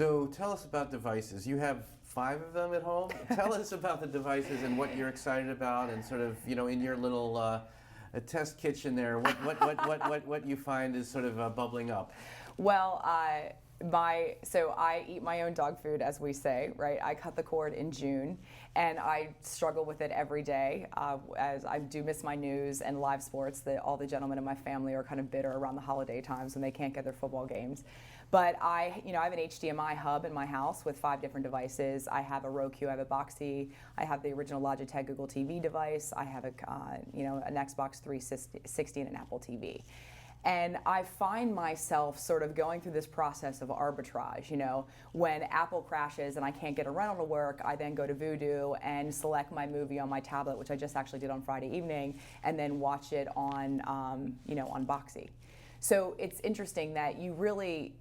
So tell us about devices. You have 5 of them at home. Tell us about the devices and what you're excited about, and sort of, you know, in your little a test kitchen there, what you find is sort of bubbling up. Well, so I eat my own dog food, as we say, right? I cut the cord in June, and I struggle with it every day, as I do miss my news and live sports. All the gentlemen in my family are kind of bitter around the holiday times when they can't get their football games. But I have an HDMI hub in my house with 5 different devices. I have a Roku, I have a Boxee, I have the original Logitech Google TV device, I have an Xbox 360 and an Apple TV. And I find myself sort of going through this process of arbitrage. You know, when Apple crashes and I can't get a rental to work, I then go to Vudu and select my movie on my tablet, which I just actually did on Friday evening, and then watch it on, on Boxee. So it's interesting that you really,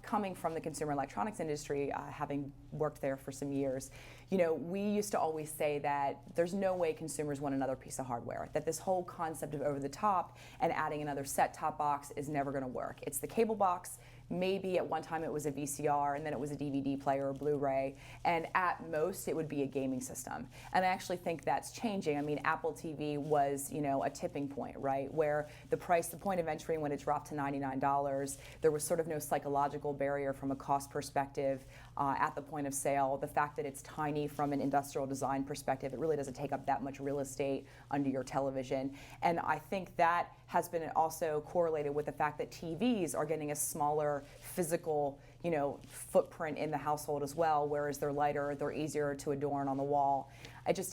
coming from the consumer electronics industry, having worked there for some years, you know, we used to always say that there's no way consumers want another piece of hardware, that this whole concept of over the top and adding another set-top box is never going to work. It's the cable box. Maybe at one time it was a VCR, and then it was a DVD player or Blu-ray, and at most it would be a gaming system. And I actually think that's changing. I mean, Apple TV was, you know, a tipping point, right, where the point of entry, when it dropped to $99, there was sort of no psychological barrier from a cost perspective at the point of sale. The fact that it's tiny from an industrial design perspective, it really doesn't take up that much real estate under your television. And I think that has been also correlated with the fact that TVs are getting a smaller physical, you know, footprint in the household as well, whereas they're lighter, they're easier to adorn on the wall.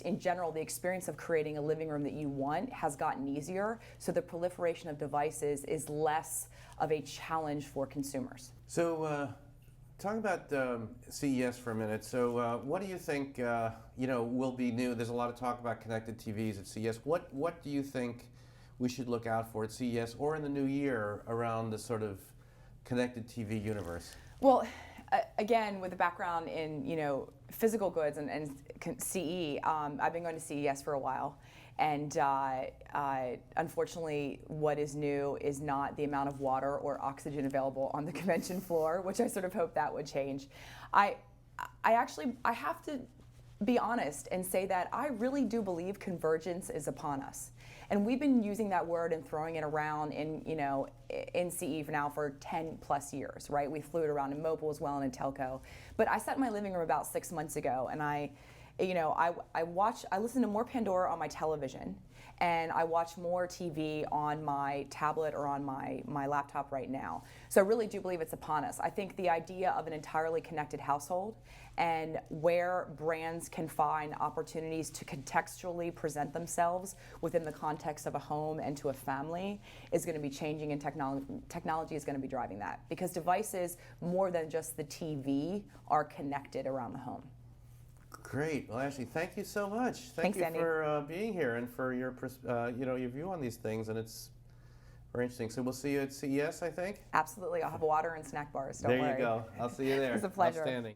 In general, the experience of creating a living room that you want has gotten easier, so the proliferation of devices is less of a challenge for consumers. So, talk about CES for a minute. So, what do you think, will be new? There's a lot of talk about connected TVs at CES. What do you think we should look out for at CES or in the new year around the sort of connected TV universe? Well, again, with a background in, you know, physical goods and CE, I've been going to CES for a while. And unfortunately, what is new is not the amount of water or oxygen available on the convention floor, which I sort of hope that would change. I have to be honest and say that I really do believe convergence is upon us. And we've been using that word and throwing it around in CE for 10 plus years, right? We flew it around in mobile as well and in telco. But I sat in my living room about 6 months ago, and I listen to more Pandora on my television, and I watch more TV on my tablet or on my laptop right now. So I really do believe it's upon us. I think the idea of an entirely connected household and where brands can find opportunities to contextually present themselves within the context of a home and to a family is going to be changing, and technology is going to be driving that, because devices, more than just the TV, are connected around the home. Great. Well, Ashley, thank you so much. Thanks, you Andy. for being here and for your your view on these things, and it's very interesting. So we'll see you at CES, I think? Absolutely. I'll have water and snack bars. Don't worry. There you go. I'll see you there. It was a pleasure. Outstanding.